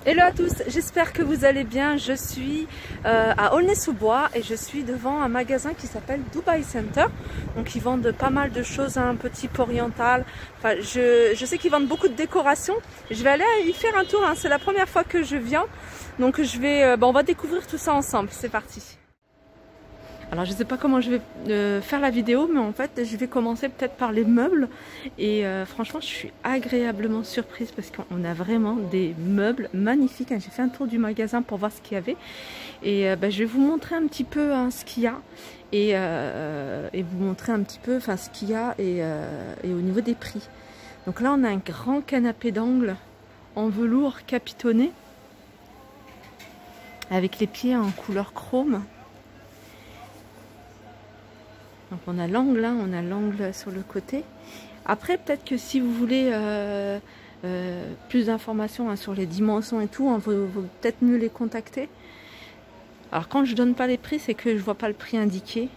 Hello à tous, j'espère que vous allez bien. Je suis à Aulnay-sous-Bois et je suis devant un magasin qui s'appelle Dubai Center. Donc ils vendent pas mal de choses un peu type oriental. Enfin, je sais qu'ils vendent beaucoup de décorations. Je vais aller y faire un tour, hein. C'est la première fois que je viens. Donc je vais, on va découvrir tout ça ensemble. C'est parti. Alors je ne sais pas comment je vais faire la vidéo, mais en fait je vais commencer peut-être par les meubles. Et franchement je suis agréablement surprise parce qu'on a vraiment des meubles magnifiques. J'ai fait un tour du magasin pour voir ce qu'il y avait. Et je vais vous montrer un petit peu ce qu'il y a. Et vous montrer un petit peu ce qu'il y a et au niveau des prix. Donc là on a un grand canapé d'angle en velours capitonné. Avec les pieds en couleur chrome. Donc on a l'angle, on a l'angle sur le côté. Après peut-être que si vous voulez plus d'informations sur les dimensions et tout, vaut peut-être mieux les contacter. Alors quand je donne pas les prix, c'est que je vois pas le prix indiqué.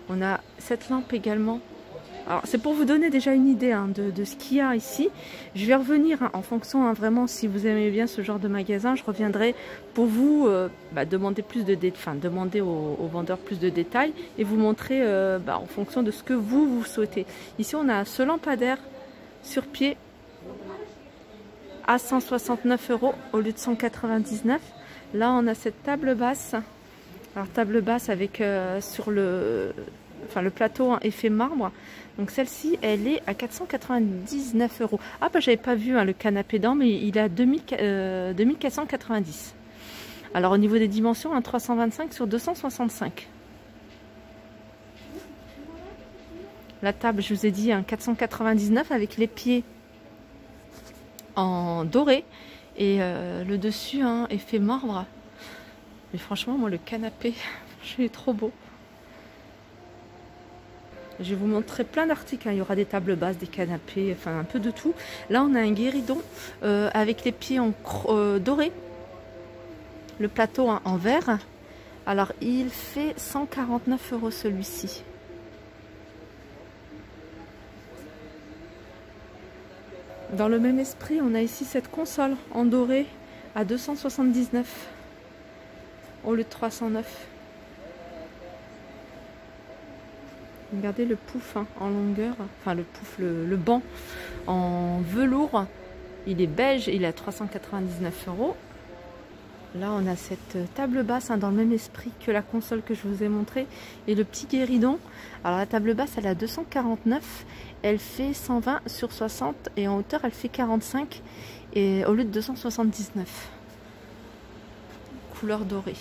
On a cette lampe également. Alors c'est pour vous donner déjà une idée de ce qu'il y a ici. Je vais revenir en fonction, vraiment si vous aimez bien ce genre de magasin, je reviendrai pour vous demander plus de demander aux vendeurs plus de détails et vous montrer en fonction de ce que vous souhaitez. Ici on a ce lampadaire sur pied à 169 € au lieu de 199. Là on a cette table basse. Alors table basse avec sur le plateau en effet marbre. Donc celle-ci, elle est à 499 €. Ah j'avais pas vu le canapé d'angle, mais il est à 2490. Alors au niveau des dimensions, 325 sur 265. La table, je vous ai dit, 499 avec les pieds en doré et le dessus effet marbre. Mais franchement, moi le canapé, il est trop beau. Je vais vous montrer plein d'articles. Il y aura des tables basses, des canapés, un peu de tout. Là, on a un guéridon avec les pieds en doré. Le plateau en verre. Alors, il fait 149 € celui-ci. Dans le même esprit, on a ici cette console en doré à 279 au lieu de 309. Regardez le pouf en longueur, le pouf, le banc en velours, il est beige, il est à 399 €. Là on a cette table basse dans le même esprit que la console que je vous ai montré et le petit guéridon. Alors la table basse elle est à 249, elle fait 120 sur 60 et en hauteur elle fait 45 et au lieu de 279. Couleur dorée.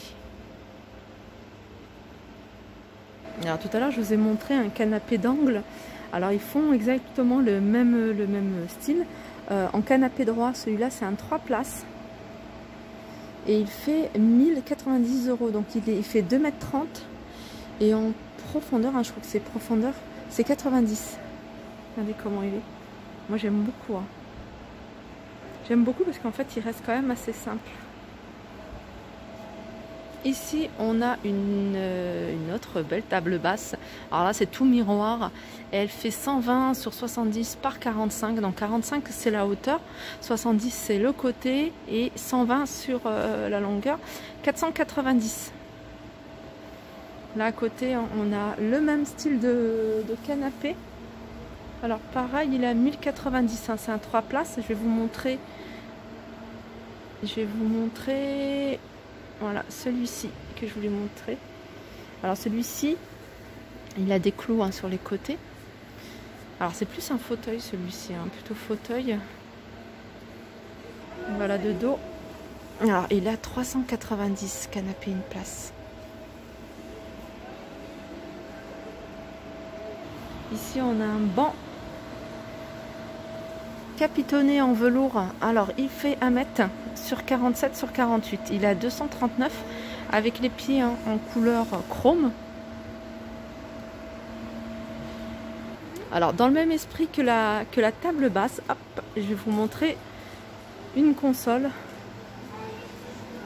Alors tout à l'heure je vous ai montré un canapé d'angle. Alors ils font exactement le même style. En canapé droit, celui-là c'est un 3 places. Et il fait 1090 €. Donc il fait 2,30 m. Et en profondeur, je crois que c'est profondeur, c'est 90. Regardez comment il est. Moi j'aime beaucoup. J'aime beaucoup parce qu'en fait il reste quand même assez simple. Ici, on a une autre belle table basse. Alors là, c'est tout miroir. Elle fait 120 sur 70 par 45. Donc 45, c'est la hauteur. 70, c'est le côté. Et 120 sur la longueur. 490. Là, à côté, on a le même style de canapé. Alors pareil, il est à 1090. C'est un 3 places. Je vais vous montrer. Voilà, celui-ci que je voulais montrer. Alors celui-ci, il a des clous sur les côtés. Alors c'est plus un fauteuil celui-ci, plutôt fauteuil. Voilà de dos. Alors il a 390 canapé une place. Ici on a un banc capitonné en velours. Alors il fait 1 m sur 47 sur 48. Il est à 239 avec les pieds en couleur chrome. Alors dans le même esprit que la table basse, hop, je vais vous montrer une console.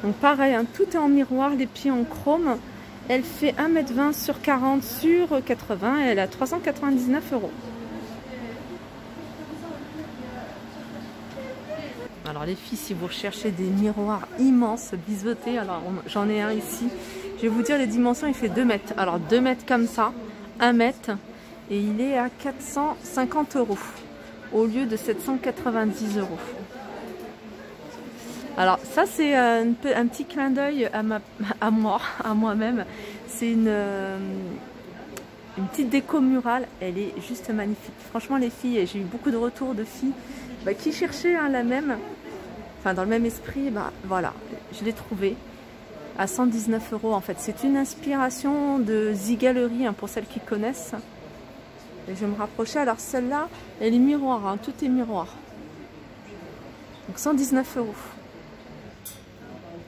Donc pareil, tout est en miroir, les pieds en chrome. Elle fait 1,20 m sur 40 sur 80 et elle a 399 €. Alors les filles, si vous recherchez des miroirs immenses, biseautés, alors j'en ai un ici. Je vais vous dire les dimensions, il fait 2 mètres. Alors 2 mètres comme ça, 1 mètre, et il est à 450 € au lieu de 790 €. Alors ça c'est un petit clin d'œil à moi-même. C'est une petite déco murale, elle est juste magnifique. Franchement les filles, j'ai eu beaucoup de retours de filles qui cherchaient la même, enfin dans le même esprit, voilà, je l'ai trouvée à 119 € en fait. C'est une inspiration de Zigalerie pour celles qui connaissent. Et je vais me rapprocher, alors celle-là, elle est miroir, tout est miroir. Donc 119 €.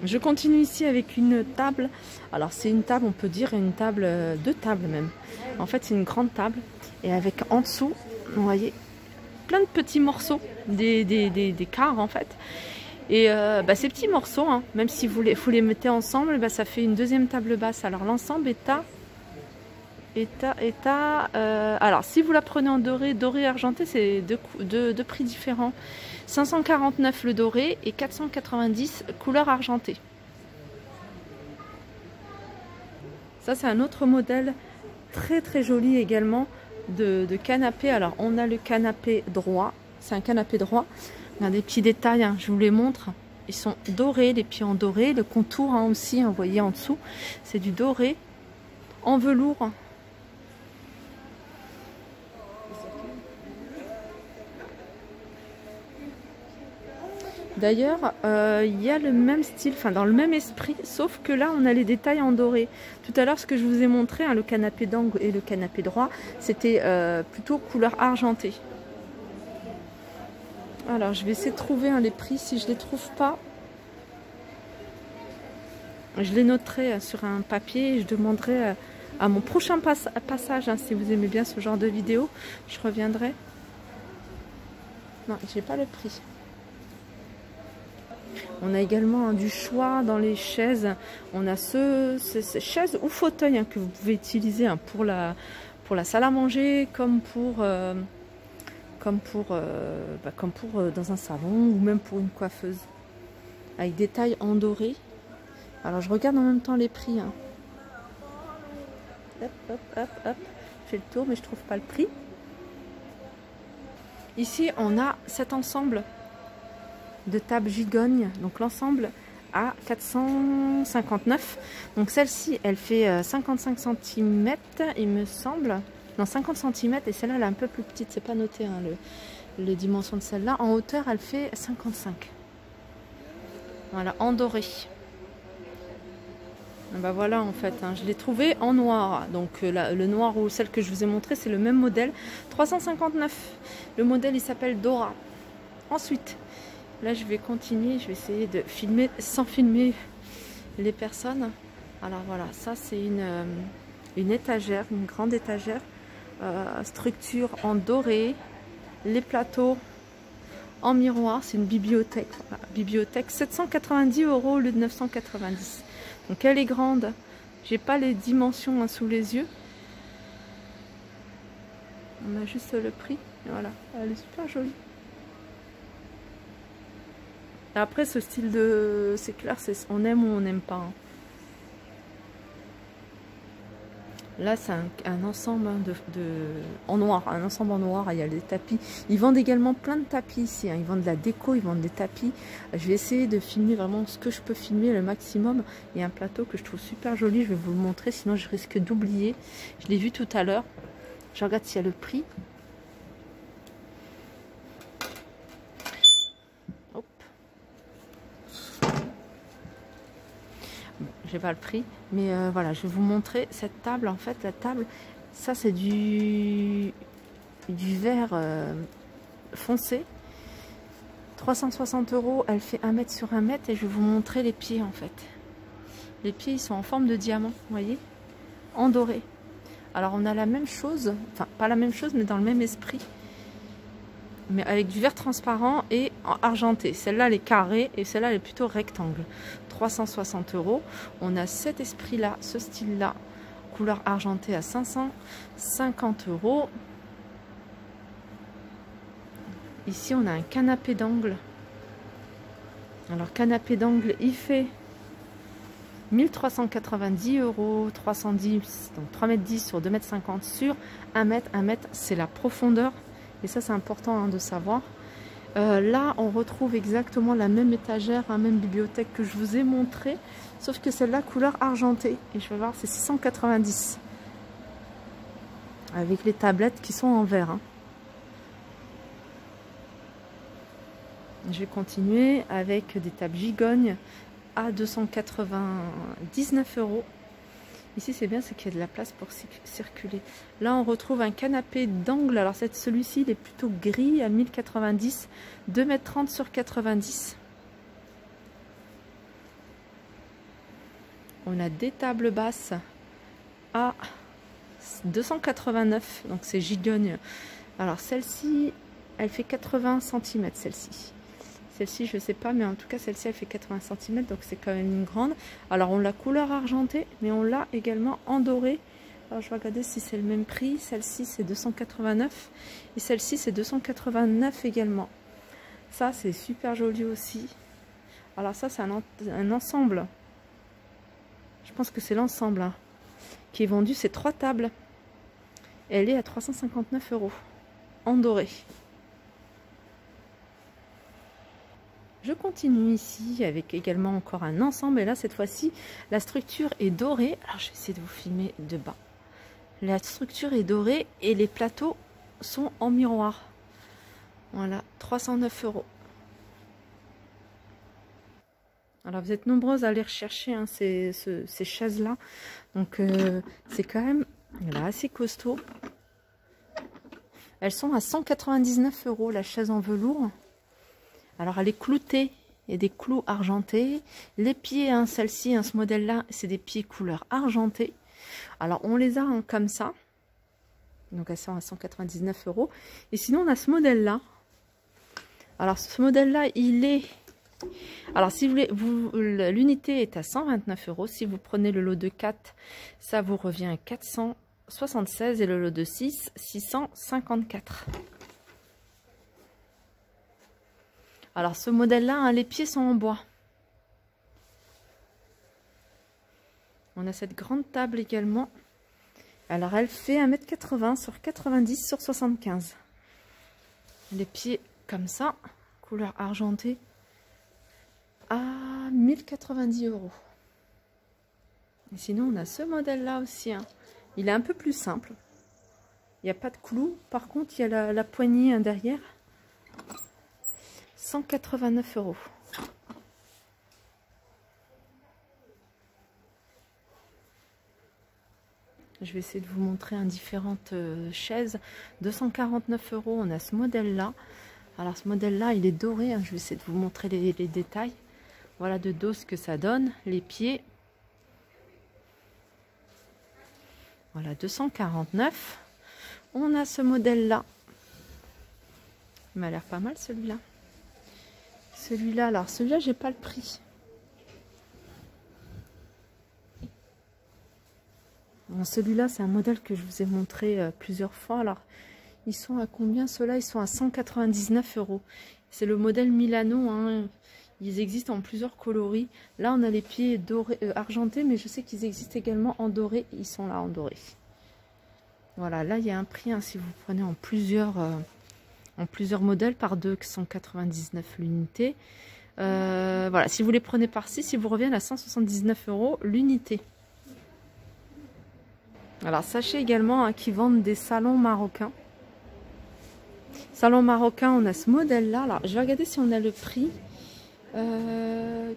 Je continue ici avec une table. Alors c'est une table, on peut dire une table, 2 tables même. En fait c'est une grande table et avec en dessous, vous voyez, plein de petits morceaux, des quarts en fait. Et ces petits morceaux, même si vous les mettez ensemble, ça fait une deuxième table basse. Alors l'ensemble est à alors si vous la prenez en doré argenté, c'est deux prix différents. 549 le doré et 490 couleur argentée. Ça c'est un autre modèle très très joli également de canapé. Alors on a le canapé droit, c'est un canapé droit. On a des petits détails, je vous les montre. Ils sont dorés, les pieds en doré, le contour aussi, vous voyez en dessous, c'est du doré en velours. D'ailleurs, il y a le même style, dans le même esprit, sauf que là, on a les détails en doré. Tout à l'heure, ce que je vous ai montré, le canapé d'angle et le canapé droit, c'était plutôt couleur argentée. Alors, je vais essayer de trouver les prix. Si je ne les trouve pas, je les noterai sur un papier et je demanderai à mon prochain passage, si vous aimez bien ce genre de vidéo, je reviendrai. Non, j'ai pas le prix. On a également du choix dans les chaises. On a ces chaises ou fauteuils que vous pouvez utiliser pour la salle à manger, comme pour dans un salon ou même pour une coiffeuse. Avec des tailles en doré. Alors je regarde en même temps les prix. Hop, hop, hop, hop. Je fais le tour mais je trouve pas le prix. Ici on a cet ensemble de table gigogne, donc l'ensemble à 459. Donc celle-ci elle fait 55 cm il me semble, non 50 cm, et celle-là elle est un peu plus petite, c'est pas noté les dimensions de celle-là. En hauteur elle fait 55, voilà, en doré. Voilà en fait, je l'ai trouvé en noir, donc le noir ou celle que je vous ai montré c'est le même modèle, 359. Le modèle il s'appelle Dora. Ensuite là, je vais continuer, je vais essayer de filmer sans filmer les personnes. Alors voilà, ça c'est une étagère, une grande étagère, structure en doré, les plateaux en miroir, c'est une bibliothèque. Voilà, bibliothèque, 790 € au lieu de 990. Donc elle est grande, j'ai pas les dimensions sous les yeux. On a juste le prix, et voilà, elle est super jolie. Après ce style de... c'est clair, on aime ou on n'aime pas. Là c'est un ensemble en noir, un ensemble en noir, il y a des tapis. Ils vendent également plein de tapis ici, ils vendent de la déco, ils vendent des tapis. Je vais essayer de filmer vraiment ce que je peux filmer le maximum. Il y a un plateau que je trouve super joli, je vais vous le montrer, sinon je risque d'oublier. Je l'ai vu tout à l'heure. Je regarde s'il y a le prix. J'ai pas le prix, mais voilà, je vais vous montrer cette table. En fait, la table, ça c'est du verre foncé, 360 €. Elle fait 1 mètre sur 1 mètre et je vais vous montrer les pieds en fait. Les pieds ils sont en forme de diamant, vous voyez, en doré. Alors on a la même chose, enfin pas la même chose, mais dans le même esprit, mais avec du verre transparent et argenté. Celle-là elle est carrée et celle-là elle est plutôt rectangle. 360 €. On a cet esprit-là, ce style-là, couleur argentée à 550 €. Ici on a un canapé d'angle Alors canapé d'angle, il fait 1390 €, 310, donc 3,10 m sur 2,50 m sur 1 m. 1 m, c'est la profondeur. Et ça, c'est important hein, de savoir. Là, on retrouve exactement la même étagère, la même bibliothèque que je vous ai montré. Sauf que celle-là, couleur argentée. Et je vais voir, c'est 690. Avec les tablettes qui sont en verre. Hein. Je vais continuer avec des tables gigognes à 299 €. Ici, c'est bien, c'est qu'il y a de la place pour circuler. Là, on retrouve un canapé d'angle. Alors, celui-ci, il est plutôt gris à 1090, 2,30 m sur 90. On a des tables basses à 289, donc c'est gigogne. Alors, celle-ci, elle fait 80 cm, celle-ci. Celle-ci, je ne sais pas, mais en tout cas, celle-ci, elle fait 80 cm, donc c'est quand même une grande. Alors, on l'a couleur argentée, mais on l'a également en doré. Alors, je vais regarder si c'est le même prix. Celle-ci, c'est 289. Et celle-ci, c'est 289 également. Ça, c'est super joli aussi. Alors, ça, c'est un ensemble. Je pense que c'est l'ensemble hein, qui est vendu. C'est 3 tables. Elle est à 359 € en doré. Je continue ici avec également encore un ensemble. Et là, cette fois-ci, la structure est dorée. Alors, je vais essayer de vous filmer de bas. La structure est dorée et les plateaux sont en miroir. Voilà, 309 €. Alors, vous êtes nombreuses à aller rechercher hein, ces chaises-là. Donc, c'est quand même là, assez costaud. Elles sont à 199 € la chaise en velours. Alors, elle est cloutée et des clous argentés. Les pieds, hein, celle-ci, hein, ce modèle-là, c'est des pieds couleur argentée. Alors, on les a hein, comme ça. Donc, elles sont à 199 €. Et sinon, on a ce modèle-là. Alors, ce modèle-là, il est... Alors, si vous voulez, l'unité est à 129 €. Si vous prenez le lot de 4, ça vous revient à 476. Et le lot de 6, 654. Alors, ce modèle-là, hein, les pieds sont en bois. On a cette grande table également. Alors, elle fait 1,80 m sur 90 sur 75. Les pieds comme ça, couleur argentée, à 1090 €. Et sinon, on a ce modèle-là aussi. Hein. Il est un peu plus simple. Il n'y a pas de clous. Par contre, il y a la poignée hein, derrière. 189 €. Je vais essayer de vous montrer différentes chaises. 249 €, on a ce modèle-là. Alors ce modèle-là, il est doré. Hein. Je vais essayer de vous montrer les détails. Voilà de dos ce que ça donne. Les pieds. Voilà, 249. On a ce modèle-là. Il m'a l'air pas mal celui-là. Celui-là, alors celui-là, j'ai pas le prix. Celui-là, c'est un modèle que je vous ai montré plusieurs fois. Alors, ils sont à combien? Ceux-là, ils sont à 199 €. C'est le modèle Milano. Hein. Ils existent en plusieurs coloris. Là, on a les pieds dorés, argentés, mais je sais qu'ils existent également en doré. Ils sont là en doré. Voilà, là, il y a un prix hein, si vous prenez en plusieurs modèles par 299 l'unité. Voilà, si vous les prenez par 6, ils vous reviennent à 179 € l'unité. Alors, sachez également hein, qu'ils vendent des salons marocains. Salon marocain, on a ce modèle-là. Alors, je vais regarder si on a le prix. Ouais,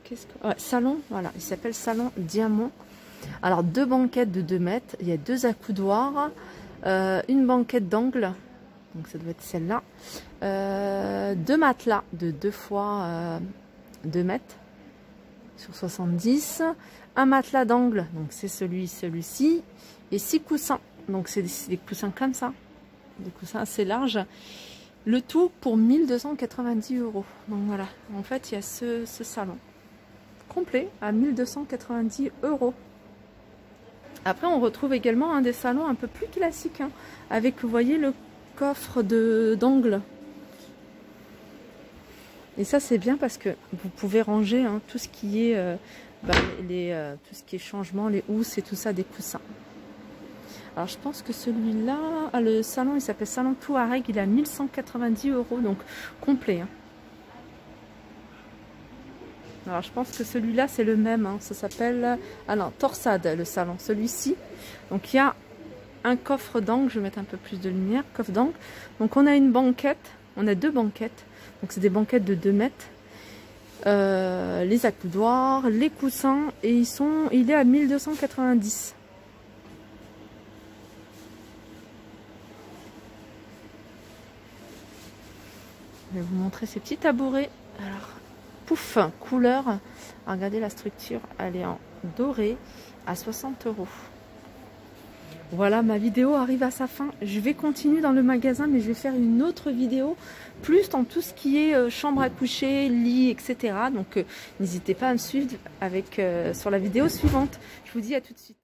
salon, voilà, il s'appelle Salon Diamant. Alors, 2 banquettes de 2 mètres. Il y a 2 accoudoirs. Une banquette d'angle. Donc, ça doit être celle-là. 2 matelas de 2 fois 2 mètres sur 70. Un matelas d'angle, donc c'est celui-ci. Et 6 coussins. Donc, c'est des coussins comme ça. Des coussins assez larges. Le tout pour 1290 €. Donc, voilà. En fait, il y a ce salon complet à 1290 €. Après, on retrouve également des salons un peu plus classiques. Hein, avec, vous voyez, le coffre d'angle. Et ça c'est bien parce que vous pouvez ranger hein, tout ce qui est tout ce qui est changement, les housses et tout ça des coussins. Alors je pense que celui-là, le salon il s'appelle Salon Touareg, il est à 1190 €, donc complet. Hein. Alors je pense que celui-là c'est le même, hein. Ça s'appelle, ah non, Torsade le salon, celui-ci. Donc il y a un coffre d'angle, je vais mettre un peu plus de lumière, coffre d'angle. Donc on a une banquette, on a deux banquettes, donc c'est des banquettes de 2 mètres. Les accoudoirs, les coussins, et il est à 1290. Je vais vous montrer ces petits tabourets. Alors, pouf, couleur. Regardez la structure, elle est en doré à 60 €. Voilà, ma vidéo arrive à sa fin. Je vais continuer dans le magasin, mais je vais faire une autre vidéo, plus dans tout ce qui est chambre à coucher, lit, etc. Donc, n'hésitez pas à me suivre sur la vidéo suivante. Je vous dis à tout de suite.